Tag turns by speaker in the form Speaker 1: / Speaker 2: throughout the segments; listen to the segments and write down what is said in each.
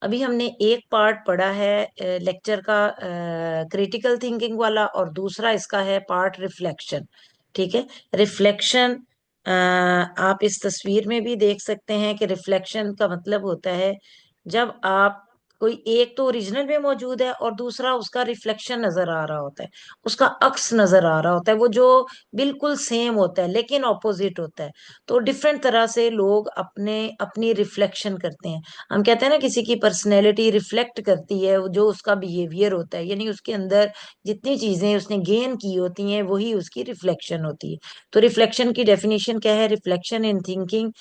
Speaker 1: अभी हमने एक पार्ट पढ़ा है लेक्चर का, क्रिटिकल थिंकिंग वाला, और दूसरा इसका है पार्ट रिफ्लेक्शन। ठीक है। रिफ्लेक्शन आप इस तस्वीर में भी देख सकते हैं कि रिफ्लेक्शन का मतलब होता है जब आप कोई एक तो ओरिजिनल में मौजूद है और दूसरा उसका रिफ्लेक्शन नजर आ रहा होता है, उसका अक्स नजर आ रहा होता है, वो जो बिल्कुल सेम होता है लेकिन ऑपोजिट होता है। तो डिफरेंट तरह से लोग अपने अपनी रिफ्लेक्शन करते हैं। हम कहते हैं ना किसी की पर्सनैलिटी रिफ्लेक्ट करती है वो जो उसका बिहेवियर होता है, यानी उसके अंदर जितनी चीजें उसने गेन की होती हैं वही उसकी रिफ्लेक्शन होती है। तो रिफ्लेक्शन की डेफिनेशन क्या है? Reflection in thinking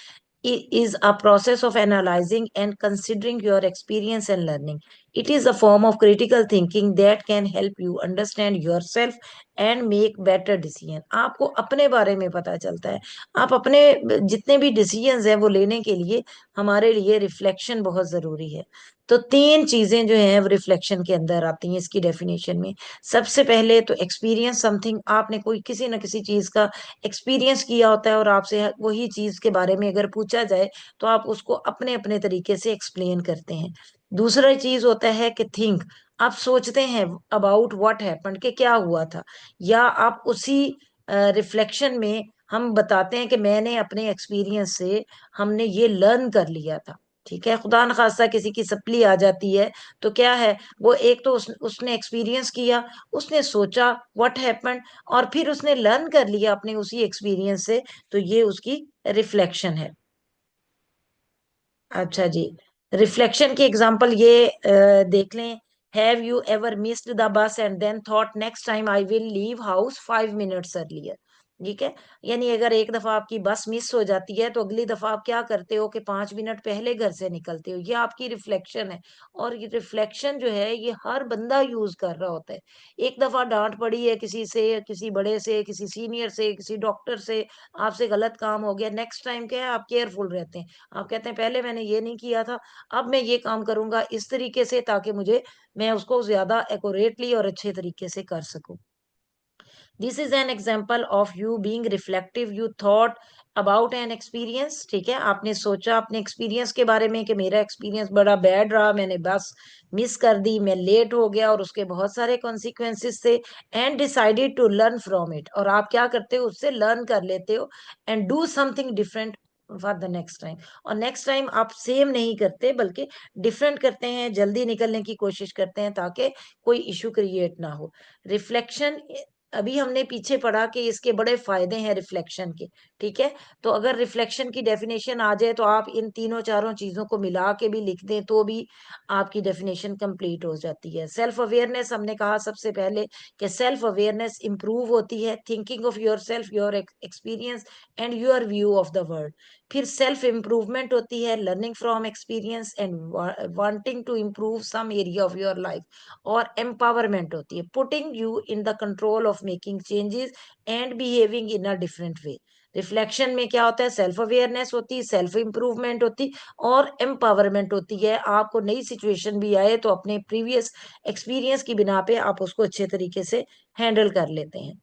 Speaker 1: is a process of analyzing and considering your experience and learning. It is a form of critical thinking that can help you understand yourself and make better decision. आपको अपने बारे में पता चलता है। आप अपने जितने भी डिसीजंस हैं वो लेने के लिए हमारे लिए रिफ्लेक्शन बहुत जरूरी है। तो तीन चीजें जो हैं वो रिफ्लेक्शन के अंदर आती हैं इसकी डेफिनेशन में। सबसे पहले तो एक्सपीरियंस समथिंग, आपने कोई किसी न किसी चीज का एक्सपीरियंस किया होता है और आपसे वही चीज के बारे में अगर पूछा जाए तो आप उसको अपने अपने तरीके से एक्सप्लेन करते हैं। दूसरा चीज होता है कि थिंक, आप सोचते हैं अबाउट व्हाट हैपेंड, कि क्या हुआ था, या आप उसी रिफ्लेक्शन में हम बताते हैं कि मैंने अपने एक्सपीरियंस से हमने ये लर्न कर लिया था। ठीक है। खुदा न खास्ता किसी की सप्ली आ जाती है तो क्या है, वो एक तो उसने एक्सपीरियंस किया, उसने सोचा व्हाट हैपेंड, और फिर उसने लर्न कर लिया अपने उसी एक्सपीरियंस से, तो ये उसकी रिफ्लेक्शन है। अच्छा जी। रिफ्लेक्शन की एग्जांपल ये देख लें। Have you ever missed the bus and then thought next time I will leave house 5 minutes earlier. ठीक है। यानी अगर एक दफा आपकी बस मिस हो जाती है तो अगली दफा आप क्या करते हो कि 5 मिनट पहले घर से निकलते हो। ये आपकी रिफ्लेक्शन है। और ये रिफ्लेक्शन जो है ये हर बंदा यूज कर रहा होता है। एक दफा डांट पड़ी है किसी से, किसी बड़े से, किसी सीनियर से, किसी डॉक्टर से, आपसे गलत काम हो गया, नेक्स्ट टाइम क्या है, आप केयरफुल रहते हैं। आप कहते हैं पहले मैंने ये नहीं किया था, अब मैं ये काम करूंगा इस तरीके से ताकि मुझे मैं उसको ज्यादा एक्यूरेटली और अच्छे तरीके से कर सकूं। This is an example of you being reflective. You thought about an experience. ठीक है। आपने सोचा अपने एक्सपीरियंस के बारे में कि मेरा एक्सपीरियंस बड़ा बैड रहा, मैंने बस मिस कर दी, मैं लेट हो गया और उसके बहुत सारे कॉन्सिक्वेंसेस थे। And decided to learn from it, और आप क्या करते हो, उससे लर्न कर लेते हो and do something different for the next time. और नेक्स्ट टाइम आप सेम नहीं करते बल्कि डिफरेंट करते हैं, जल्दी निकलने की कोशिश करते हैं ताकि कोई इशू क्रिएट ना हो। रिफ्लेक्शन, अभी हमने पीछे पढ़ा कि इसके बड़े फायदे हैं रिफ्लेक्शन के। ठीक है। तो अगर रिफ्लेक्शन की डेफिनेशन आ जाए तो आप इन तीनों चारों चीजों को मिला के भी लिख दें तो भी आपकी डेफिनेशन कंप्लीट हो जाती है। सेल्फ अवेयरनेस, हमने कहा सबसे पहले कि सेल्फ अवेयरनेस इंप्रूव होती है thinking of yourself, your experience and your view of the world. फिर सेल्फ इम्प्रूवमेंट होती है learning from experience and wanting to improve some area of your life. और एम्पावरमेंट होती है putting you in the control of making changes and behaving in a different way. Reflection में क्या होता है, सेल्फ अवेयरनेस होती है, सेल्फ इंप्रूवमेंट होती और एम्पावरमेंट होती है। आपको नई सिचुएशन भी आए तो अपने प्रीवियस एक्सपीरियंस की बिना पे आप उसको अच्छे तरीके से हैंडल कर लेते हैं।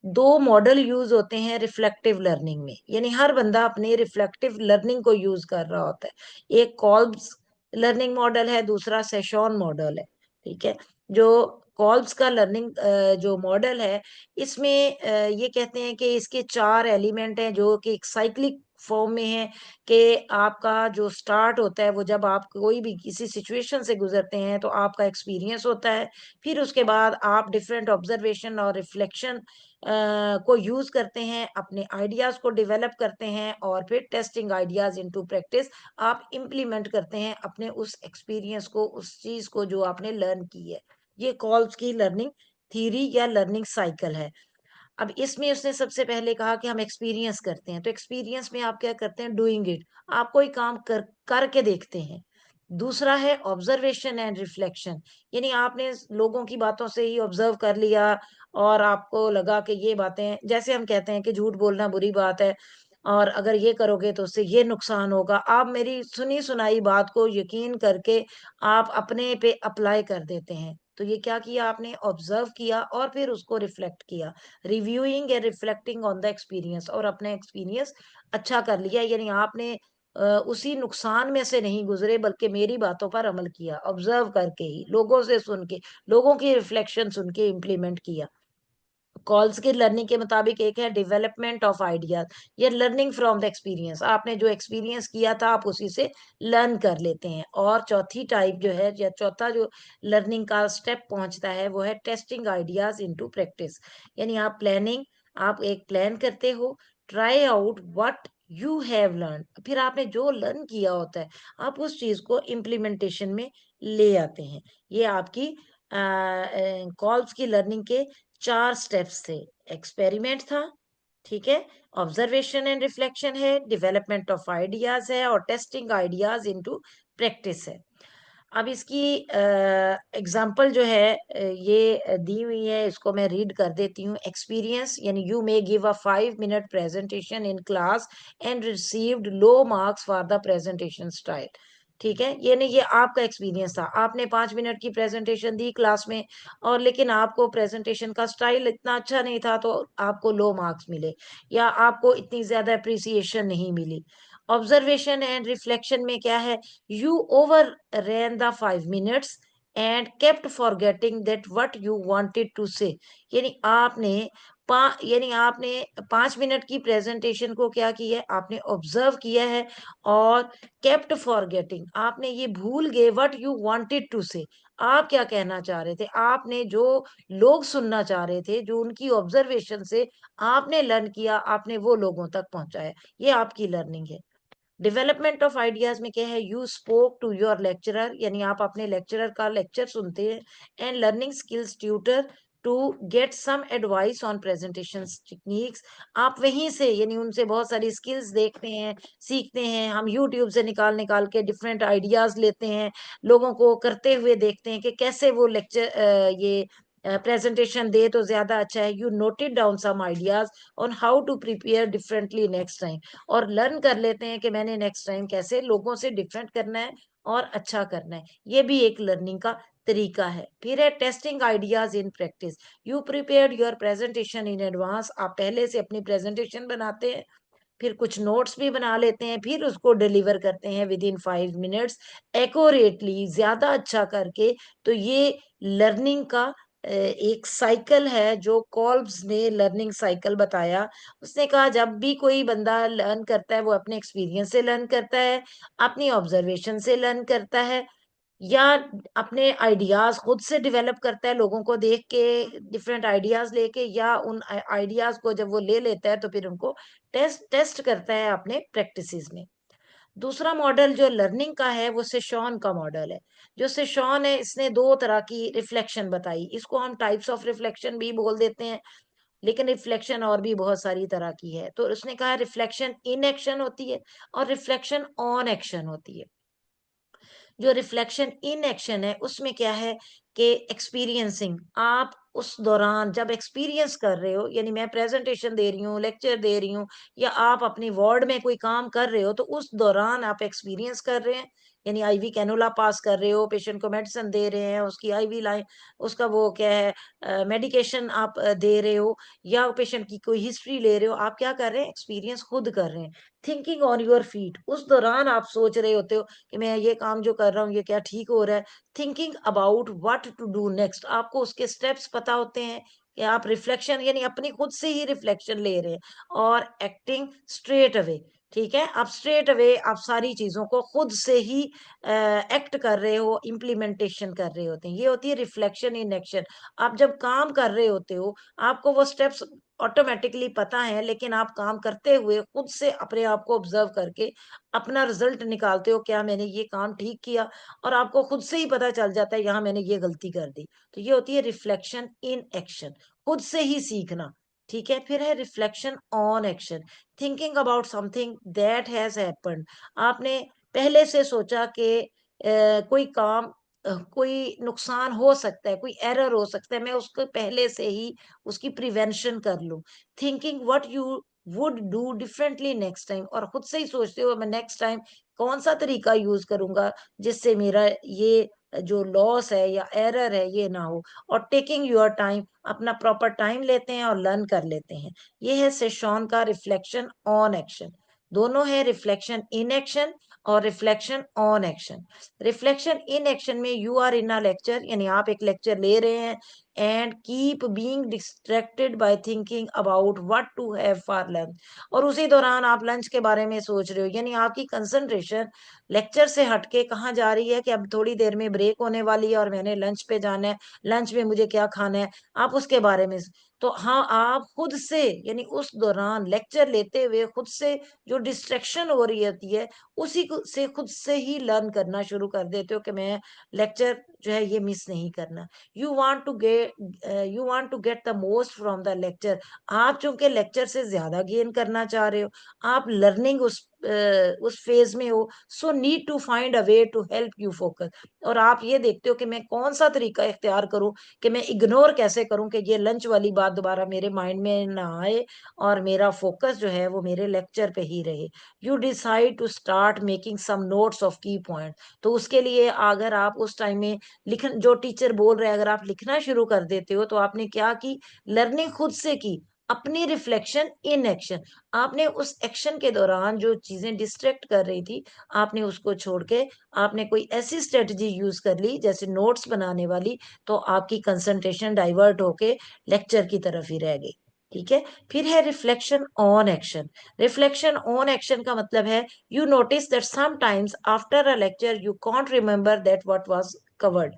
Speaker 1: दो मॉडल यूज होते हैं रिफ्लेक्टिव लर्निंग में, यानी हर बंदा अपने रिफ्लेक्टिव लर्निंग को यूज कर रहा होता है। एक कॉल्ब्स लर्निंग मॉडल है, दूसरा सेशॉन मॉडल है। ठीक है। जो कॉल्ब्स का लर्निंग जो मॉडल है, इसमें ये कहते हैं कि इसके 4 एलिमेंट हैं जो कि एक साइक्लिक फॉर्म में है। कि आपका जो स्टार्ट होता है वो जब आप कोई भी किसी सिचुएशन से गुजरते हैं तो आपका एक्सपीरियंस होता है। फिर उसके बाद आप डिफरेंट ऑब्जर्वेशन और रिफ्लेक्शन को यूज करते हैं, अपने आइडियाज को डेवलप करते हैं और फिर टेस्टिंग आइडियाज इनटू प्रैक्टिस आप इम्प्लीमेंट करते हैं अपने उस एक्सपीरियंस को, उस चीज को जो आपने लर्न की है। ये कॉल्स की लर्निंग थ्योरी या लर्निंग साइकिल है। अब इसमें उसने सबसे पहले कहा कि हम एक्सपीरियंस करते हैं, तो एक्सपीरियंस में आप क्या करते हैं, डूइंग इट, आप कोई काम करके देखते हैं। दूसरा है ऑब्जर्वेशन एंड रिफ्लेक्शन, यानी आपने लोगों की बातों से ही ऑब्जर्व कर लिया और आपको लगा कि ये बातें, जैसे हम कहते हैं कि झूठ बोलना बुरी बात है और अगर ये करोगे तो उससे ये नुकसान होगा, आप मेरी सुनी सुनाई बात को यकीन करके आप अपने पे अप्लाई कर देते हैं। तो ये क्या किया आपने, ऑब्जर्व किया और फिर उसको रिफ्लेक्ट किया। Reviewing and reflecting on the experience, और अपने एक्सपीरियंस अच्छा कर लिया, यानी आपने उसी नुकसान में से नहीं गुजरे, बल्कि मेरी बातों पर अमल किया, ऑब्जर्व करके ही, लोगों से सुन के, लोगों की रिफ्लेक्शन सुन के इम्प्लीमेंट किया। कॉल्स की लर्निंग के मुताबिक एक है डेवलपमेंट ऑफ आइडियाज, ये लर्निंग फ्रॉम द एक्सपीरियंस, आपने जो एक्सपीरियंस किया था आप उसी से लर्न कर लेते हैं। और चौथी टाइप जो है, या चौथा जो लर्निंग का स्टेप पहुंचता है, वो है टेस्टिंग आइडियाज इनटू प्रैक्टिस। यानी आप प्लानिंग, आप एक प्लान करते हो, try out what you have learn, फिर आपने जो लर्न किया होता है आप उस चीज को इम्प्लीमेंटेशन में ले आते हैं। ये आपकी कॉल्स की लर्निंग के 4 स्टेप्स थे। एक्सपेरिमेंट था, ठीक है, ऑब्जर्वेशन एंड रिफ्लेक्शन है, डेवलपमेंट ऑफ आइडियाज है, और टेस्टिंग आइडियाज इनटू प्रैक्टिस है। अब इसकी एग्जाम्पल जो है ये दी हुई है, इसको मैं रीड कर देती हूँ। एक्सपीरियंस यानी you may give a 5 minute presentation in class and received low marks for the presentation style. ठीक है, ये नहीं, ये आपका एक्सपीरियंस था, आपने 5 मिनट की प्रेजेंटेशन दी क्लास में, और लेकिन आपको प्रेजेंटेशन का स्टाइल इतना अच्छा नहीं था, तो आपको लो मार्क्स मिले, या आपको इतनी ज्यादा अप्रिसिएशन नहीं मिली। ऑब्जर्वेशन एंड रिफ्लेक्शन में क्या है, you overran the 5 minutes and kept forgetting that what you wanted to say। यानी आपने यानी आपने 5 मिनट की प्रेजेंटेशन को क्या किया है, आपने ऑब्जर्व किया है, और केप्ट फॉरगेटिंग, आपने ये भूल गए व्हाट यू वांटेड टू से, आप क्या कहना चाह रहे थे, आपने जो लोग सुनना चाह रहे थे, जो उनकी ऑब्जर्वेशन से आपने लर्न किया, आपने वो लोगों तक पहुंचाया। ये आपकी लर्निंग है। डेवलपमेंट ऑफ आइडियाज में क्या है, you spoke to your lecturer, यानी आप अपने लेक्चरर का लेक्चर सुनते हैं, and learning skills tutor to get some advice on presentation techniques. आप वहीं से, यानी उनसे बहुत सारी स्किल्स देखते हैं, सीखते हैं, हम यूट्यूब से निकाल निकाल के डिफरेंट आइडियाज लेते हैं, लोगों को करते हुए देखते हैं कि कैसे वो लेक्चर ये प्रेजेंटेशन दे तो ज्यादा अच्छा है। You noted down some ideas on how to prepare differently next time, और लर्न कर लेते हैं कि मैंने नेक्स्ट टाइम कैसे लोगों से डिफरेंट करना है और अच्छा करना है। ये भी एक लर्निंग का तरीका है। फिर है testing ideas in practice, you prepared your presentation in advance, आप पहले से अपनी प्रेजेंटेशन बनाते हैं, फिर कुछ नोट्स भी बना लेते हैं, फिर उसको डिलीवर करते हैं विद इन 5 मिनट्स एक्यूरेटली, ज्यादा अच्छा करके। तो ये लर्निंग का एक साइकिल है जो कॉल्ब्स ने लर्निंग साइकिल बताया। उसने कहा जब भी कोई बंदा लर्न करता है वो अपने एक्सपीरियंस से लर्न करता है, अपनी ऑब्जर्वेशन से लर्न करता है, या अपने आइडियाज खुद से डेवलप करता है लोगों को देख के, डिफरेंट आइडियाज लेके, या उन आइडियाज को जब वो ले लेता है तो फिर उनको टेस्ट टेस्ट करता है अपने प्रैक्टिसेस में। दूसरा मॉडल जो लर्निंग का है वो सेशॉन का मॉडल है। जो सेशॉन है इसने 2 तरह की रिफ्लेक्शन बताई, इसको हम टाइप्स ऑफ रिफ्लेक्शन भी बोल देते हैं, लेकिन रिफ्लेक्शन और भी बहुत सारी तरह की है। तो उसने कहा रिफ्लेक्शन इन एक्शन होती है और रिफ्लेक्शन ऑन एक्शन होती है। जो रिफ्लेक्शन इन एक्शन है उसमें क्या है कि एक्सपीरियंसिंग, आप उस दौरान जब एक्सपीरियंस कर रहे हो, यानी मैं प्रेजेंटेशन दे रही हूँ, लेक्चर दे रही हूँ, या आप अपनी वार्ड में कोई काम कर रहे हो, तो उस दौरान आप एक्सपीरियंस कर रहे हैं, यानी आईवी कैनोला पास कर रहे हो, पेशेंट को मेडिसिन दे रहे हैं, उसकी आईवी लाइन, उसका वो क्या है मेडिकेशन आप दे रहे हो, या पेशेंट की कोई हिस्ट्री ले रहे हो, आप क्या कर रहे हैं, एक्सपीरियंस खुद कर रहे हैं। थिंकिंग ऑन योर फीट, उस दौरान आप सोच रहे होते हो कि मैं ये काम जो कर रहा हूँ ये क्या ठीक हो रहा है। Thinking about what to do next, आपको उसके स्टेप्स पता होते हैं, कि आप रिफ्लेक्शन यानी अपनी खुद से ही रिफ्लेक्शन ले रहे हैं। और एक्टिंग स्ट्रेट अवे, ठीक है, आप स्ट्रेट अवे आप सारी चीजों को खुद से ही एक्ट कर रहे हो, इम्प्लीमेंटेशन कर रहे होते हैं, ये होती है रिफ्लेक्शन इन एक्शन। आप जब काम कर रहे होते हो आपको वो स्टेप्स ऑटोमेटिकली पता है, लेकिन आप काम करते हुए खुद से अपने आप को ऑब्जर्व करके अपना रिजल्ट निकालते हो, क्या मैंने ये काम ठीक किया, और आपको खुद से ही पता चल जाता है यहाँ मैंने ये गलती कर दी। तो ये होती है रिफ्लेक्शन इन एक्शन, खुद से ही सीखना। ठीक है, फिर है reflection on action, thinking about something that has happened, आपने पहले से सोचा कि कोई काम कोई नुकसान हो सकता है, कोई एरर हो सकता है, मैं उसको पहले से ही उसकी प्रिवेंशन कर लूं। Thinking what you would do differently next time, और खुद से ही सोचते हो मैं नेक्स्ट टाइम कौन सा तरीका यूज करूंगा जिससे मेरा ये जो लॉस है या एरर है ये ना हो। और टेकिंग योर टाइम, अपना प्रॉपर टाइम लेते हैं और लर्न कर लेते हैं। ये है सेशॉन का रिफ्लेक्शन ऑन एक्शन। दोनों है रिफ्लेक्शन इन एक्शन और reflection on action. Reflection in action में you are in a lecture, यानी आप एक लेक्चर ले रहे हैं and keep being distracted by thinking about what to have for lunch, और उसी दौरान आप लंच के बारे में सोच रहे हो, यानी आपकी कंसंट्रेशन लेक्चर से हटके कहाँ जा रही है कि अब थोड़ी देर में ब्रेक होने वाली है और मैंने लंच पे जाना है, लंच में मुझे क्या खाना है, आप उसके बारे में। तो हाँ, आप खुद से, यानी उस दौरान लेक्चर लेते हुए खुद से जो डिस्ट्रैक्शन हो रही होती है, उसी से खुद से ही लर्न करना शुरू कर देते हो कि मैं लेक्चर जो है ये मिस नहीं करना। You want to get the most from the lecture. आप चूंकि लेक्चर से ज्यादा गेन करना चाह रहे हो, आप लर्निंग उस फेज में हो, so need to find a way to help you focus. और आप ये देखते हो कि मैं कौन सा तरीका इख्तियार करूं, कि मैं इग्नोर कैसे करूं कि ये लंच वाली बात दोबारा मेरे माइंड में ना आए और मेरा फोकस जो है वो मेरे लेक्चर पे ही रहे। You decide to start making some notes of key point. तो उसके लिए अगर आप उस टाइम में लिखन जो टीचर बोल रहे हैं अगर आप लिखना शुरू कर देते हो, तो आपने क्या की, लर्निंग खुद से की, अपनी रिफ्लेक्शन इन एक्शन। आपने उस एक्शन के दौरान जो चीजें डिस्ट्रैक्ट कर रही थी, आपने उसको छोड़ के आपने कोई ऐसी स्ट्रेटजी यूज कर ली जैसे नोट्स बनाने वाली, तो आपकी कंसंट्रेशन डाइवर्ट होके लेक्चर की तरफ ही रह गई। ठीक है। फिर है reflection on action. Reflection on action का मतलब है you notice that sometimes after a lecture you can't remember that what was covered.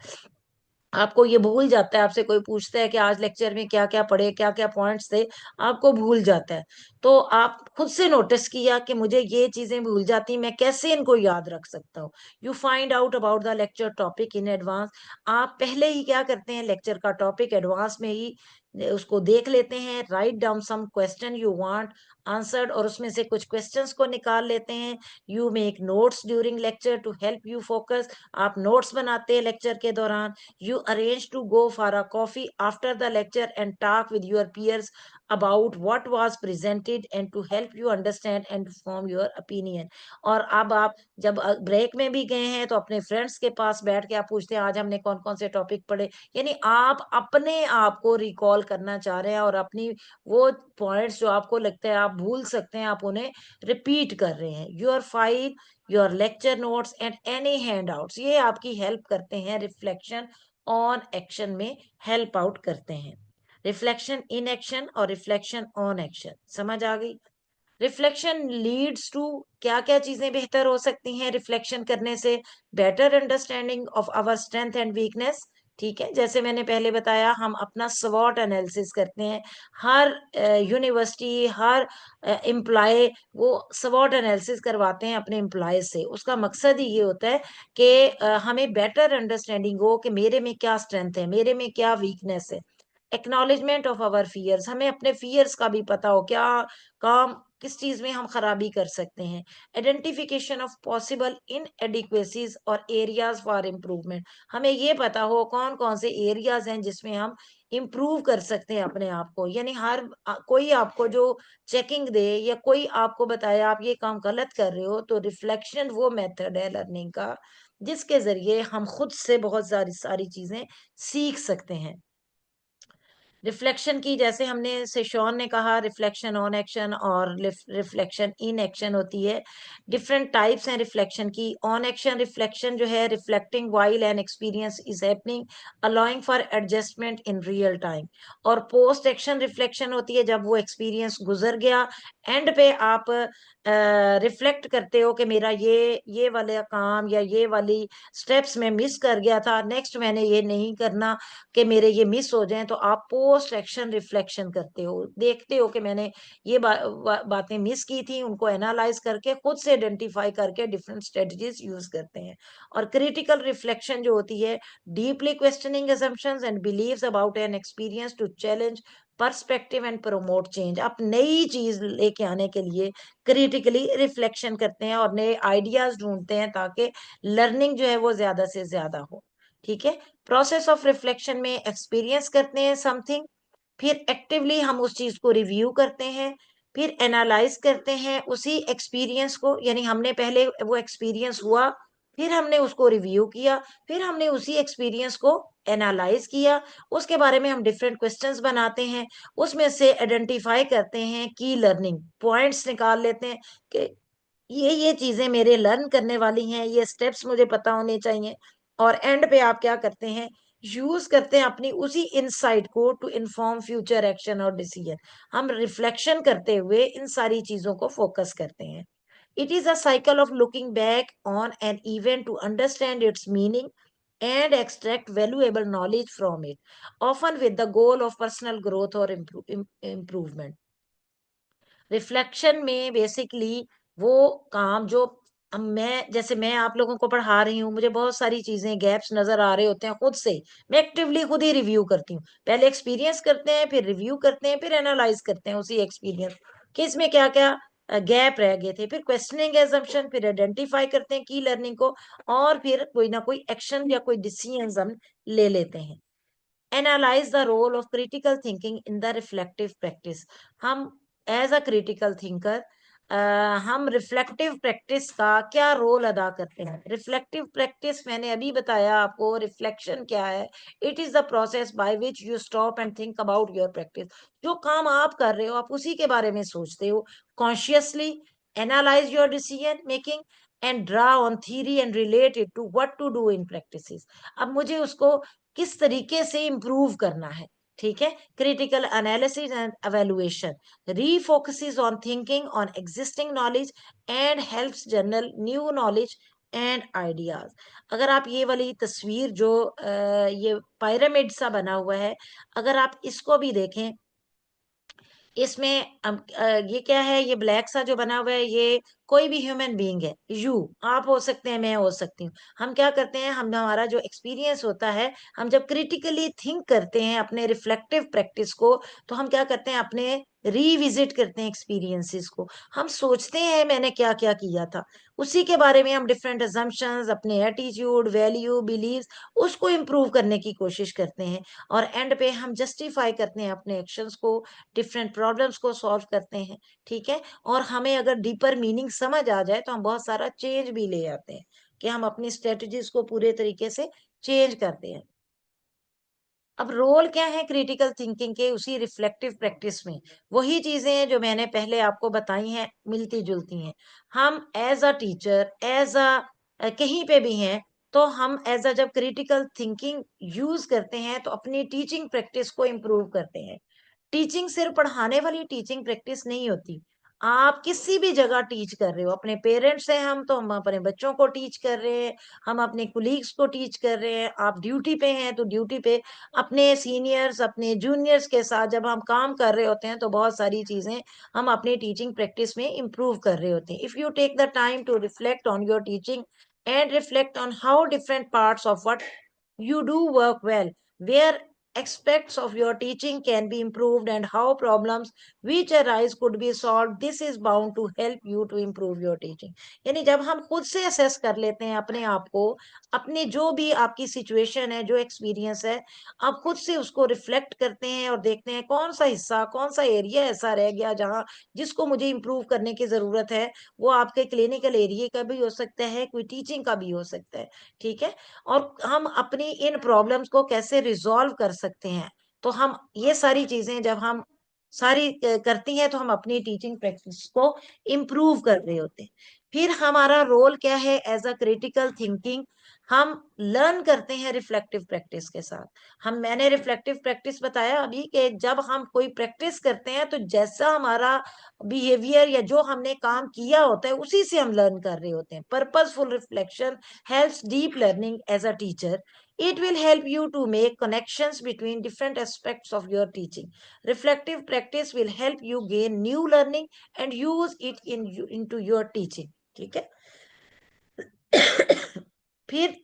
Speaker 1: आपको ये भूल जाता है, आपसे कोई पूछता है कि आज लेक्चर में क्या क्या पढ़े, क्या क्या पॉइंट्स थे, आपको भूल जाता है। तो आप खुद से नोटिस किया कि मुझे ये चीजें भूल जाती, मैं कैसे इनको याद रख सकता हूँ। You find out about the lecture topic in advance. आप पहले ही क्या करते हैं, लेक्चर का टॉपिक एडवांस में ही उसको देख लेते हैं। Write down some question you want answered, और उसमें से कुछ क्वेश्चंस को निकाल लेते हैं। You make notes during lecture to help you focus. आप नोट्स बनाते हैं लेक्चर के दौरान। You arrange to go for a coffee after the lecture and talk with your peers about what was presented and to help you understand and form your opinion। और अब आप जब break में भी गए हैं तो अपने फ्रेंड्स के पास बैठ के आप पूछते हैं आज हमने कौन कौन से टॉपिक पढ़े, यानी आप अपने आप को रिकॉल करना चाह रहे हैं और अपनी वो पॉइंट्स जो आपको लगता है आप भूल सकते हैं, आप उन्हें रिपीट कर रहे हैं। Your file, your lecture notes and any handouts, ये आपकी हेल्प करते हैं रिफ्लेक्शन ऑन एक्शन में, हेल्प आउट करते हैं। रिफ्लेक्शन इन एक्शन और रिफ्लेक्शन ऑन एक्शन समझ आ गई। रिफ्लेक्शन लीड्स टू क्या क्या चीजें बेहतर हो सकती हैं रिफ्लेक्शन करने से, better understanding of our strength and weakness. ठीक है, जैसे मैंने पहले बताया हम अपना स्वॉट एनालिसिस करते हैं। हर यूनिवर्सिटी, हर एम्प्लॉय वो स्वॉट एनालिसिस करवाते हैं अपने एम्प्लॉय से। उसका मकसद ही ये होता है कि हमें बेटर अंडरस्टैंडिंग हो कि मेरे में क्या स्ट्रेंथ है, मेरे में क्या वीकनेस है। एक्नॉलेजमेंट ऑफ आवर फियर्स, हमें अपने फियर्स का भी पता हो क्या काम, किस चीज में हम खराबी कर सकते हैं। आइडेंटिफिकेशन ऑफ पॉसिबल इनएडिक्वेसीज और एरियाज फॉर इम्प्रूवमेंट, हमें ये पता हो कौन कौन से एरियाज हैं जिसमें हम इम्प्रूव कर सकते हैं अपने आप को। यानी हर कोई आपको जो चेकिंग दे या कोई आपको बताए आप ये काम गलत कर रहे हो, तो रिफ्लेक्शन वो मेथड है लर्निंग का जिसके जरिए हम खुद से बहुत सारी सारी चीजें सीख सकते हैं। रिफ्लेक्शन की, जैसे हमने सेशॉन ने कहा, रिफ्लेक्शन ऑन एक्शन और रिफ्लेक्शन इन एक्शन होती है। डिफरेंट टाइप्स हैं रिफ्लेक्शन की। ऑन एक्शन रिफ्लेक्शन जो है, reflecting while an experience is happening, allowing for adjustment in real time. और पोस्ट एक्शन रिफ्लेक्शन होती है जब वो एक्सपीरियंस गुजर गया, एंड पे आप रिफ्लेक्ट करते हो कि मेरा ये वाला काम या ये वाली स्टेप्स में मिस कर गया था, नेक्स्ट मैंने ये नहीं करना कि मेरे ये मिस हो जाएं। तो आप पोस्ट एक्शन रिफ्लेक्शन करते हो, देखते हो कि मैंने ये बातें मिस की थी, उनको एनालाइज करके खुद से आइडेंटिफाई करके डिफरेंट स्ट्रेटजीज यूज करते हैं। और क्रिटिकल रिफ्लेक्शन जो होती है, deeply questioning assumptions and believes about an experience to challenge perspective and promote change. आप नई चीज लेके आने के लिए क्रिटिकली रिफ्लेक्शन करते हैं और नए आइडियाज ढूंढते हैं ताकि लर्निंग जो है वो ज्यादा से ज्यादा हो। ठीक है। प्रोसेस ऑफ रिफ्लेक्शन में एक्सपीरियंस करते हैं समथिंग, फिर एक्टिवली हम उस चीज को रिव्यू करते हैं, फिर एनालाइज करते हैं उसी एक्सपीरियंस को, यानी हमने पहले वो एक्सपीरियंस हुआ, फिर हमने उसको रिव्यू किया, फिर हमने उसी एक्सपीरियंस को एनालाइज किया, उसके बारे में हम डिफरेंट क्वेश्चंस बनाते हैं, उसमें से आइडेंटिफाई करते हैं की लर्निंग पॉइंट्स निकाल लेते हैं कि ये चीजें मेरे लर्न करने वाली हैं, ये स्टेप्स मुझे पता होने चाहिए। और एंड पे आप क्या करते हैं, यूज करते हैं अपनी उसी इनसाइट को टू इन्फॉर्म फ्यूचर एक्शन और डिसीजन। हम रिफ्लेक्शन करते हुए इन सारी चीजों को फोकस करते हैं। It is a cycle of looking back on an event to understand its meaning and extract valuable knowledge from it, often with the goal of personal growth or improvement. Reflection में basically वो काम जो अब मैं जैसे मैं आप लोगों को पढ़ा रही हूँ, मुझे बहुत सारी चीजें गैप्स नजर आ रहे होते हैं खुद से, मैं एक्टिवली खुद ही रिव्यू करती हूँ। पहले एक्सपीरियंस करते हैं, फिर रिव्यू करते हैं, फिर एनालाइज करते हैं उसी एक्सपीरियंस कि इसमें क्या क्या गैप रह गए थे, फिर क्वेश्चनिंग एजम्पशन, फिर आइडेंटिफाई करते हैं की लर्निंग को, और फिर कोई ना कोई एक्शन या कोई डिसीजन हम ले लेते हैं। Analyse the role of critical thinking in the reflective practice. हम एज अ क्रिटिकल थिंकर हम रिफ्लेक्टिव प्रैक्टिस का क्या रोल अदा करते हैं। रिफ्लेक्टिव प्रैक्टिस मैंने अभी बताया आपको, रिफ्लेक्शन क्या है। It is the process by which you stop and think about your practice. जो काम आप कर रहे हो आप उसी के बारे में सोचते हो consciously, analyse your decision making and draw on theory and relate it to what to do in practices. अब मुझे उसको किस तरीके से इम्प्रूव करना है, ठीक है। Critical analysis and evaluation refocuses on thinking on existing knowledge and helps journal new knowledge and ideas. अगर आप ये वाली तस्वीर जो ये पिरामिड सा बना हुआ है, अगर आप इसको भी देखें, इसमें ये क्या है, ये ब्लैक सा जो बना हुआ है, ये कोई भी ह्यूमन बीइंग है, यू आप हो सकते हैं, मैं हो सकती हूँ। हम क्या करते हैं, हम हमारा जो एक्सपीरियंस होता है, हम जब क्रिटिकली थिंक करते हैं अपने रिफ्लेक्टिव प्रैक्टिस को, तो हम क्या करते हैं, अपने रीविजिट करते हैं एक्सपीरियंसेस को। हम सोचते हैं मैंने क्या क्या किया था, उसी के बारे में हम डिफरेंट अजम्पशंस, अपने एटीट्यूड, वैल्यू, बिलीव्स, उसको इम्प्रूव करने की कोशिश करते हैं। और एंड पे हम जस्टिफाई करते हैं अपने एक्शंस को, डिफरेंट प्रॉब्लम्स को सॉल्व करते हैं, ठीक है। और हमें अगर डीपर मीनिंग समझ आ जाए तो हम बहुत सारा चेंज भी ले आते हैं, कि हम अपनी स्ट्रेटजीज को पूरे तरीके से चेंज करते हैं। अब रोल क्या है क्रिटिकल थिंकिंग के उसी रिफ्लेक्टिव प्रैक्टिस में, वही चीजें हैं जो मैंने पहले आपको बताई हैं, मिलती जुलती हैं। हम as a teacher, as a कहीं पे भी हैं, तो हम एज अ जब क्रिटिकल थिंकिंग यूज करते हैं तो अपनी टीचिंग प्रैक्टिस को इम्प्रूव करते हैं। टीचिंग सिर्फ पढ़ाने वाली टीचिंग प्रैक्टिस नहीं होती। आप किसी भी जगह टीच कर रहे हो, अपने पेरेंट्स हैं हम, तो हम अपने बच्चों को टीच कर रहे हैं, हम अपने कुलीग्स को टीच कर रहे हैं, आप ड्यूटी पे हैं तो ड्यूटी पे अपने सीनियर्स, अपने जूनियर्स के साथ जब हम काम कर रहे होते हैं, तो बहुत सारी चीजें हम अपनी टीचिंग प्रैक्टिस में इम्प्रूव कर रहे होते हैं। If you take the time to reflect on your teaching and reflect on how different parts of what you do work well, where aspects of your teaching can be improved and how problems which arise could be solved, this is bound to help you to improve your teaching। यानी जब हम खुद से assess कर लेते हैं अपने आप को, अपने जो भी आपकी सिचुएशन है, जो एक्सपीरियंस है, आप खुद से उसको रिफ्लेक्ट करते हैं और देखते हैं कौन सा हिस्सा, कौन सा एरिया ऐसा रह गया जहां जिसको मुझे इम्प्रूव करने की जरूरत है। वो आपके क्लिनिकल एरिया का भी हो सकता है, कोई टीचिंग का भी हो सकता है, ठीक है। और हम अपनी इन प्रॉब्लम्स को कैसे रिजॉल्व कर सकते हैं, तो हम ये सारी चीजें जब हम सारी करती हैं, तो हम अपनी टीचिंग प्रैक्टिस को इम्प्रूव कर रहे होते हैं। फिर हमारा रोल क्या है एज अ क्रिटिकल थिंकिंग, हम लर्न करते हैं रिफ्लेक्टिव प्रैक्टिस के साथ। मैंने रिफ्लेक्टिव प्रैक्टिस बताया अभी कि जब हम कोई प्रैक्टिस करते हैं, तो जैसा हमारा बिहेवियर या जो हमने काम किया होता है उसी से हम लर्न कर रहे होते हैं। Purposeful reflection helps deep learning as a teacher. It will help you to make connections between different aspects of your teaching. Reflective practice will help you gain new learning and use it into your teaching. ठीक है। फिर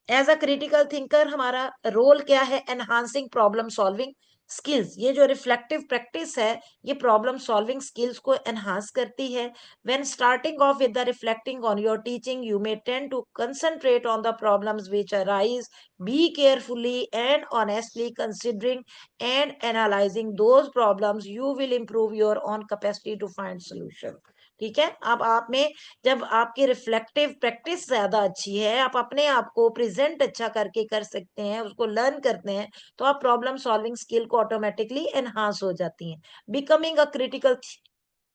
Speaker 1: as a critical thinker हमारा role क्या है, enhancing problem solving skills. ये जो reflective practice है, ये प्रॉब्लम सॉल्विंग स्किल्स को एनहांस करती है। When starting off with the reflecting on your teaching, you may tend to concentrate on the problems which arise, be carefully and honestly considering and analysing those problems, you will improve your own capacity to find solution। ठीक है। अब आप में जब आपकी reflective practice ज्यादा अच्छी है, आप अपने आप को प्रेजेंट अच्छा करके कर सकते हैं, उसको लर्न करते हैं, तो आप प्रॉब्लम सॉल्विंग स्किल को ऑटोमेटिकली एनहांस हो जाती हैं। बिकमिंग अ क्रिटिकल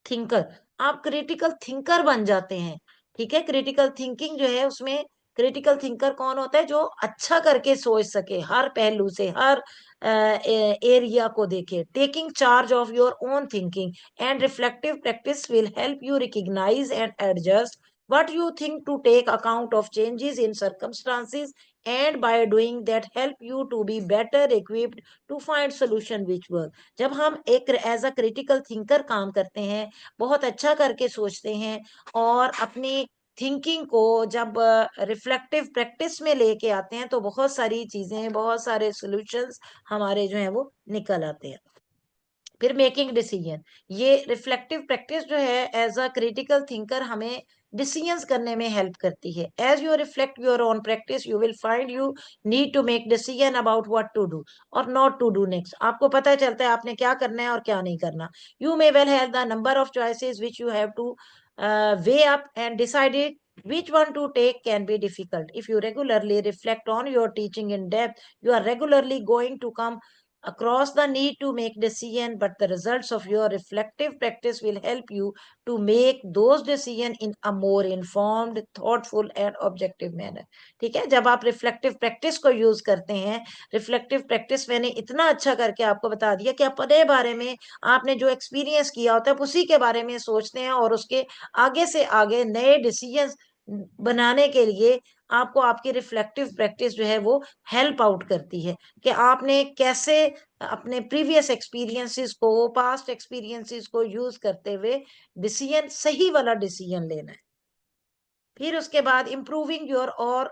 Speaker 1: थिंकर, आप क्रिटिकल थिंकर बन जाते हैं। ठीक है, क्रिटिकल थिंकिंग जो है उसमें क्रिटिकल थिंकर कौन होता है? जो अच्छा करके सोच सके, हर पहलू से, हर एरिया को देखे। Taking charge of your own thinking and reflective practice will help you recognise and adjust what you think to take account of changes in circumstances, and by doing that help you to be better equipped to find solution which work। जब हम एक as a critical thinker काम करते हैं, बहुत अच्छा करके सोचते हैं, और अपनी थिंकिंग को जब रिफ्लेक्टिव प्रैक्टिस में लेके आते हैं, तो बहुत सारी चीजें, बहुत सारे सॉल्यूशंस हमारे जो है वो निकल आते हैं। फिर मेकिंग डिसीजन, ये रिफ्लेक्टिव प्रैक्टिस जो है एज अ क्रिटिकल थिंकर हमें डिसीजंस करने में हेल्प करती है। As you reflect your own practice you will find you need to make decision about what to do और नॉट टू डू नेक्स्ट। आपको पता चलता है आपने क्या करना है और क्या नहीं करना। You may well have the number of choices which you have two way up and decided which one to take can be difficult. If you regularly reflect on your teaching in depth, you are regularly going to come across the need to make decision, but the results of your reflective practice will help you to make those decision in a more informed, thoughtful and objective manner। ठीक है, जब आप reflective practice को use करते हैं, reflective practice मैंने इतना अच्छा करके आपको बता दिया कि अपने बारे में आपने जो एक्सपीरियंस किया होता है उसी के बारे में सोचते हैं, और उसके आगे से आगे नए डिसीजन बनाने के लिए आपको आपकी रिफ्लेक्टिव प्रैक्टिस जो है वो हेल्प आउट करती है, कि आपने कैसे अपने प्रीवियस एक्सपीरियंसेस को, पास्ट एक्सपीरियंसेस को यूज करते हुए डिसीजन, सही वाला डिसीजन लेना है। फिर उसके बाद इम्प्रूविंग योर और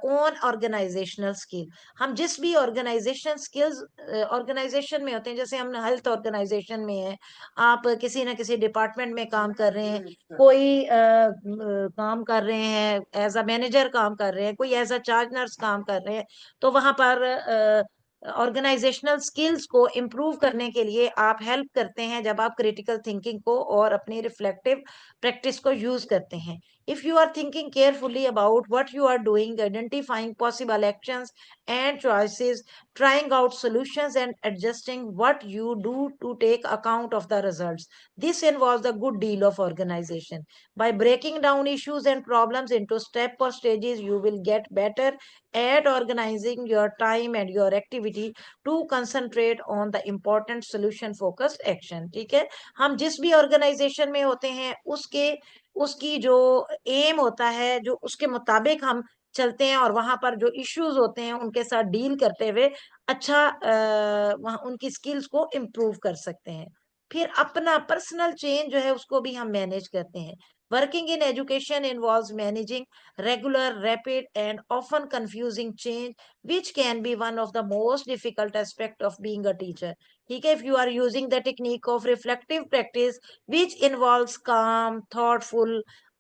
Speaker 1: ओन ऑर्गेनाइजेशनल स्किल। हम जिस भी ऑर्गेनाइजेशन स्किल्स ऑर्गेनाइजेशन में होते हैं, जैसे हम हेल्थ ऑर्गेनाइजेशन में है, आप किसी ना किसी डिपार्टमेंट में काम कर रहे हैं, कोई काम कर रहे हैं एज अ मैनेजर, काम कर रहे हैं कोई एज अ चार्ज नर्स, काम कर रहे हैं, तो वहां पर ऑर्गेनाइजेशनल स्किल्स को इम्प्रूव करने के लिए आप हेल्प करते हैं जब आप क्रिटिकल थिंकिंग को और अपनी रिफ्लेक्टिव प्रैक्टिस को यूज करते हैं। If you are thinking carefully about what you are doing, identifying possible actions and choices, trying out solutions and adjusting what you do to take account of the results, this involves a good deal of organization. By breaking down issues and problems into step or stages, you will get better at organizing your time and your activity to concentrate on the important solution focused action। ठीक है, हम जिस भी organisation में होते हैं उसके उसकी जो एम होता है, जो उसके मुताबिक हम चलते हैं, और वहां पर जो इश्यूज होते हैं उनके साथ डील करते हुए अच्छा वहां उनकी स्किल्स को इम्प्रूव कर सकते हैं। फिर अपना पर्सनल चेंज जो है उसको भी हम मैनेज करते हैं। Working in education involves managing regular, rapid and often confusing change which can be one of the most difficult aspect of being a teacher। ठीक है, if you are using the technique of reflective practice which involves calm, thoughtful,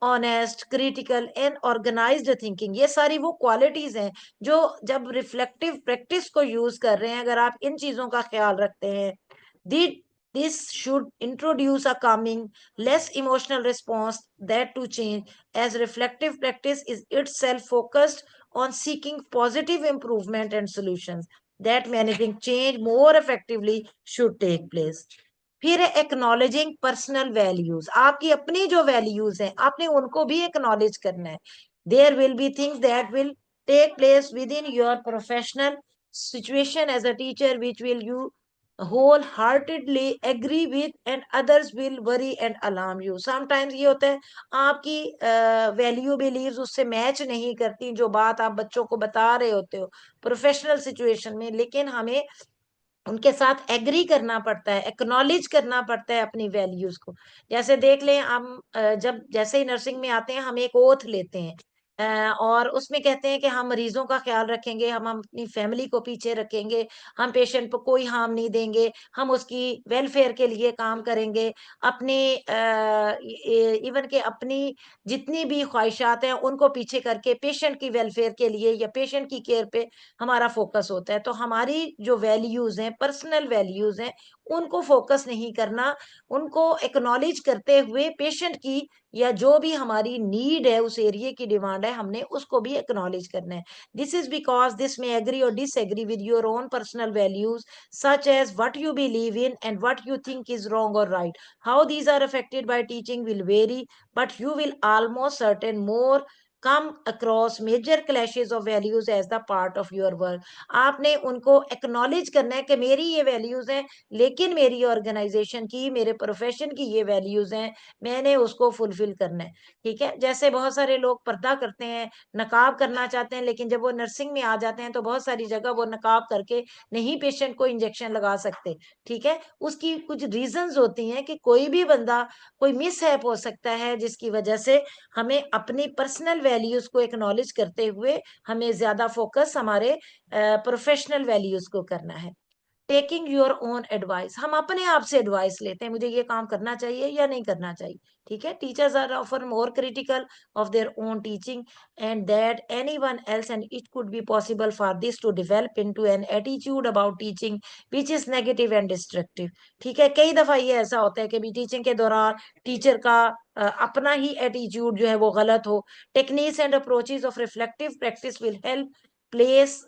Speaker 1: honest, critical and organised thinking, ये सारी वो qualities हैं जो जब reflective practice को use कर रहे हैं, अगर आप इन चीजों का ख्याल रखते हैं, दी this should introduce a calming, less emotional response that to change, as reflective practice is itself focused on seeking positive improvement and solutions that managing change more effectively should take place। फिर है acknowledging personal values, आपकी अपनी जो values हैं आपने उनको भी acknowledge करना है। There will be things that will take place within your professional situation as a teacher which will you whole heartedly agree with, and others will worry and alarm you. Sometimes ये होता है आपकी value beliefs उससे match नहीं करती जो बात आप बच्चों को बता रहे होते हो प्रोफेशनल सिचुएशन में, लेकिन हमें उनके साथ एग्री करना पड़ता है, एक्नॉलेज करना पड़ता है अपनी वैल्यूज को। जैसे देख लें हम जब जैसे ही नर्सिंग में आते हैं हम एक ओथ लेते हैं, और उसमें कहते हैं कि हम मरीजों का ख्याल रखेंगे, हम अपनी फैमिली को पीछे रखेंगे, हम पेशेंट को कोई हार्म नहीं देंगे, हम उसकी वेलफेयर के लिए काम करेंगे, अपनी इवन के अपनी जितनी भी ख्वाहिशात हैं उनको पीछे करके पेशेंट की वेलफेयर के लिए या पेशेंट की केयर पे हमारा फोकस होता है। तो हमारी जो वैल्यूज हैं, पर्सनल वैल्यूज हैं, उनको फोकस नहीं करना, उनको एक्नॉलेज करते हुए पेशेंट की या जो भी हमारी नीड है, उस एरिया की डिमांड है, हमने उसको भी एक्नॉलेज करना है। दिस इज बिकॉज दिस में एग्री और disagree with your own personal values such as what you believe in and what you think is wrong or right. How these are affected by teaching will vary, but you will almost certain more come across major clashes of values as the part of your work. आपने उनको acknowledge करना है कि मेरी ये values हैं, लेकिन मेरी ऑर्गेनाइजेशन की, मेरे प्रोफेशन की ये वैल्यूज हैं, मैंने उसको फुलफिल करना है। ठीक है, जैसे बहुत सारे लोग पर्दा करते हैं, नकाब करना चाहते हैं, लेकिन जब वो नर्सिंग में आ जाते हैं तो बहुत सारी जगह वो नकाब करके नहीं पेशेंट को इंजेक्शन लगा सकते। ठीक है, उसकी कुछ रीजंस होती हैं कि कोई भी बंदा, कोई मिसहैप हो सकता है, जिसकी वजह से हमें अपनी पर्सनल वैल्यूज को एक्नॉलेज करते हुए हमें ज्यादा फोकस हमारे प्रोफेशनल वैल्यूज को करना है। टेकिंग योर ओन एडवाइस, हम अपने आप से एडवाइस लेते हैं, मुझे ये काम करना चाहिए या नहीं करना चाहिए। ठीक है, टीचर्स आर ऑफर more critical of their own teaching and that anyone else, and it could be possible for this to develop into an attitude about teaching which is negative and destructive. ठीक है, कई दफा ये ऐसा होता है कि भी टीचिंग के दौरान टीचर का अपना ही एटीट्यूड जो है वो गलत हो। Techniques and approaches of reflective practice will help place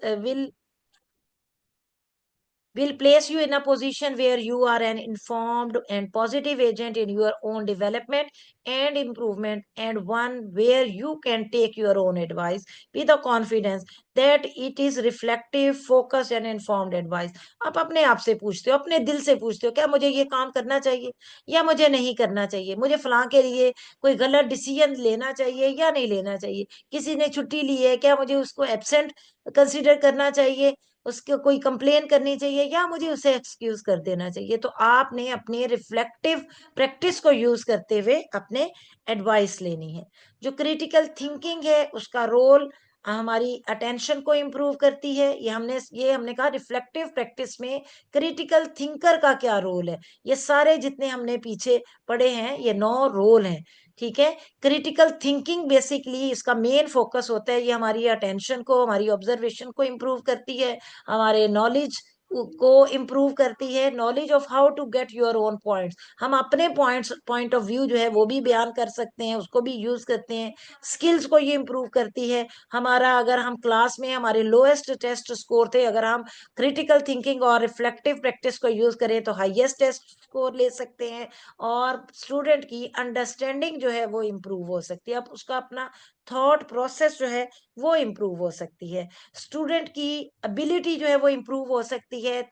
Speaker 1: will place you in a position where you are an informed and positive agent in your own development and improvement, and one where you can take your own advice with a confidence that it is reflective, focused and informed advice. आप अपने आप से पूछते हो, अपने दिल से पूछते हो, क्या मुझे ये काम करना चाहिए या मुझे नहीं करना चाहिए, मुझे फलां के लिए कोई गलत डिसीजन लेना चाहिए या नहीं लेना चाहिए, किसी ने छुट्टी ली है, क्या मुझे उसको एब्सेंट कंसीडर करना चाहिए, उसको कोई कंप्लेन करनी चाहिए या मुझे उसे एक्सक्यूज कर देना चाहिए। तो आपने अपने रिफ्लेक्टिव प्रैक्टिस को यूज करते हुए अपने एडवाइस लेनी है। जो क्रिटिकल थिंकिंग है उसका रोल हमारी अटेंशन को इम्प्रूव करती है। ये हमने कहा रिफ्लेक्टिव प्रैक्टिस में क्रिटिकल थिंकर का क्या रोल है। ये सारे जितने हमने पीछे पढ़े हैं ये 9 रोल हैं। ठीक है, क्रिटिकल थिंकिंग बेसिकली इसका मेन फोकस होता है, ये हमारी अटेंशन को, हमारी ऑब्जर्वेशन को इम्प्रूव करती है, हमारे नॉलेज को इम्प्रूव करती है, knowledge of how to get your own points, हम अपने पॉइंट ऑफ व्यू जो है वो भी बयान कर सकते हैं, उसको भी यूज करते हैं। स्किल्स को ये इम्प्रूव करती है हमारा, अगर हम क्लास में हमारे लोएस्ट टेस्ट स्कोर थे, अगर हम क्रिटिकल थिंकिंग और रिफ्लेक्टिव प्रैक्टिस को यूज करें तो हाईएस्ट टेस्ट स्कोर ले सकते हैं, और स्टूडेंट की अंडरस्टैंडिंग जो है वो इम्प्रूव हो सकती है, अब उसका अपना थॉट प्रोसेस जो है वो इम्प्रूव हो सकती है, स्टूडेंट की एबिलिटी जो है वो इम्प्रूव हो सकती है।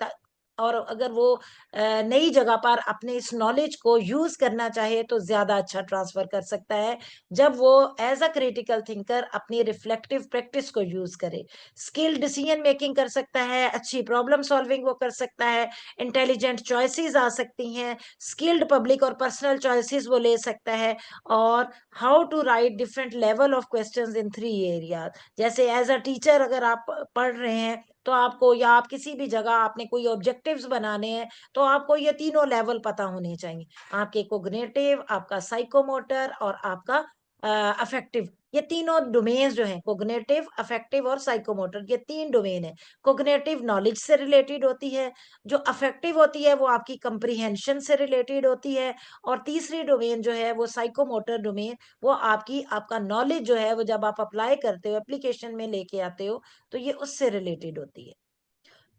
Speaker 1: और अगर वो नई जगह पर अपने इस नॉलेज को यूज करना चाहे तो ज्यादा अच्छा ट्रांसफर कर सकता है, जब वो एज अ क्रिटिकल थिंकर अपनी रिफ्लेक्टिव प्रैक्टिस को यूज करे। स्किल डिसीजन मेकिंग कर सकता है, अच्छी प्रॉब्लम सॉल्विंग वो कर सकता है, इंटेलिजेंट चॉइसेस आ सकती हैं, स्किल्ड पब्लिक और पर्सनल चॉइसेस वो ले सकता है, और how to write different level of questions in 3 areas. जैसे एज अ टीचर अगर आप पढ़ रहे हैं तो आपको, या आप किसी भी जगह आपने कोई ऑब्जेक्टिव्स बनाने हैं, तो आपको ये तीनों लेवल पता होने चाहिए, आपके कोग्निटिव, आपका साइकोमोटर और आपका अफेक्टिव। ये तीनों डोमेन्स जो हैं, कोग्निटिव, अफेक्टिव और साइकोमोटर, ये 3 डोमेन है। कोग्निटिव नॉलेज से रिलेटेड होती है, जो अफेक्टिव होती है वो आपकी कंप्रीहेंशन से रिलेटेड होती है, और तीसरी डोमेन जो है वो साइकोमोटर डोमेन, वो आपका नॉलेज जो है वो जब आप अप्लाई करते हो, एप्लीकेशन में लेके आते हो, तो ये उससे रिलेटेड होती है।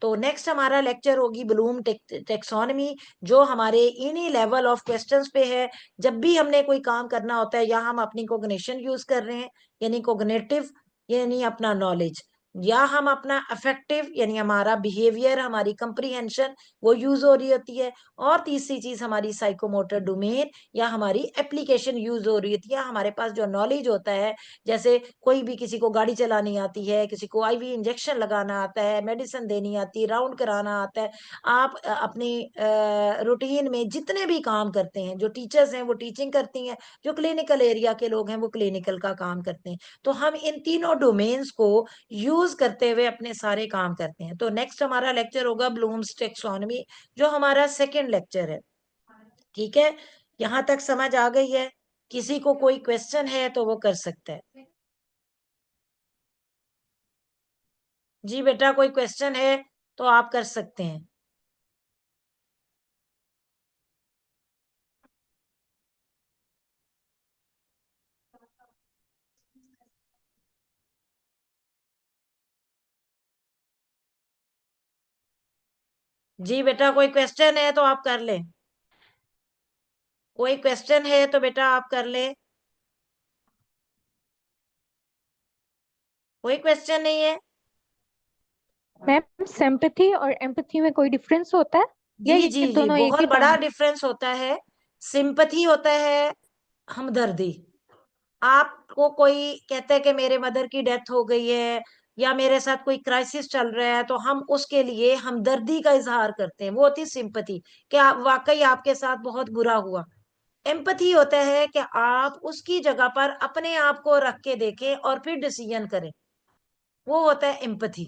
Speaker 1: तो नेक्स्ट हमारा लेक्चर होगी ब्लूम टेक्सोनमी, जो हमारे इन्हीं लेवल ऑफ क्वेश्चंस पे है। जब भी हमने कोई काम करना होता है या हम अपनी कोग्निशन यूज कर रहे हैं, यानी कोग्निटिव, यानी अपना नॉलेज, या हम अपना अफेक्टिव यानी हमारा बिहेवियर, हमारी कंप्रीहेंशन वो यूज हो रही होती है, और तीसरी चीज हमारी साइकोमोटर डोमेन या हमारी एप्लीकेशन यूज हो रही होती है। हमारे पास जो नॉलेज होता है, जैसे कोई भी, किसी को गाड़ी चलानी आती है, किसी को आईवी इंजेक्शन लगाना आता है, मेडिसिन देनी आती है, राउंड कराना आता है, आप अपनी रूटीन में जितने भी काम करते हैं, जो टीचर्स हैं वो टीचिंग करती हैं, जो क्लिनिकल एरिया के लोग हैं वो क्लिनिकल का काम करते हैं, तो हम इन तीनों डोमेन्स को यूज करते हुए अपने सारे काम करते हैं। तो नेक्स्ट हमारा लेक्चर होगा ब्लूम्स टेक्सोनमी, जो हमारा सेकेंड लेक्चर है। ठीक है, यहाँ तक समझ आ गई है? किसी को कोई क्वेश्चन है तो वो कर सकता है। जी बेटा, कोई क्वेश्चन है तो आप कर सकते हैं। जी बेटा, कोई क्वेश्चन है तो आप कर लें। कोई क्वेश्चन है तो बेटा आप कर ले। कोई क्वेश्चन नहीं है?
Speaker 2: मैम सिंपैथी और एम्पैथी में कोई डिफरेंस होता है या
Speaker 1: जी जी
Speaker 2: ये
Speaker 1: जी,
Speaker 2: दोनों एक
Speaker 1: बहुत
Speaker 2: ही
Speaker 1: बड़ा
Speaker 2: टर्म?
Speaker 1: डिफरेंस होता है। सिंपथी होता है हमदर्दी। आपको कोई कहता है कि मेरे मदर की डेथ हो गई है या मेरे साथ कोई क्राइसिस चल रहा है, तो हम उसके लिए हमदर्दी का इजहार करते हैं, वो होती सिंपथी, कि वाकई आपके साथ बहुत बुरा हुआ। एम्पथी होता है कि आप उसकी जगह पर अपने आप को रख के देखें और फिर डिसीजन करें, वो होता है एम्पथी।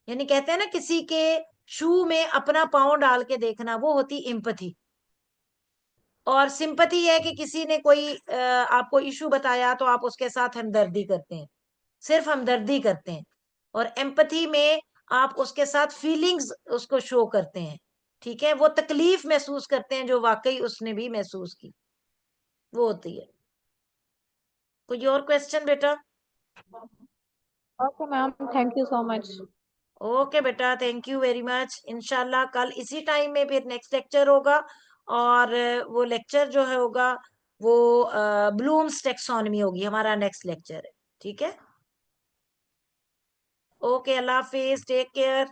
Speaker 1: यानी कहते हैं ना, किसी के शू में अपना पाँव डाल के देखना, वो होती एम्पथी। और सिंपथी है कि किसी ने कोई आपको इशू बताया तो आप उसके साथ हमदर्दी करते हैं, सिर्फ हमदर्दी करते हैं। और एम्पथी में आप उसके साथ फीलिंग्स उसको शो करते हैं। ठीक है, वो तकलीफ महसूस करते हैं जो वाकई उसने भी महसूस की, वो होती है। कोई और क्वेश्चन बेटा?
Speaker 2: Okay ma'am, thank you so much.
Speaker 1: Okay बेटा, थैंक यू वेरी मच। इंशाल्लाह कल इसी टाइम में फिर नेक्स्ट लेक्चर होगा। और वो लेक्चर जो है होगा, वो ब्लूम्स टेक्सोनॉमी होगी, हमारा नेक्स्ट लेक्चर है। ठीक है। ओके, अल्लाह हाफिज, टेक केयर।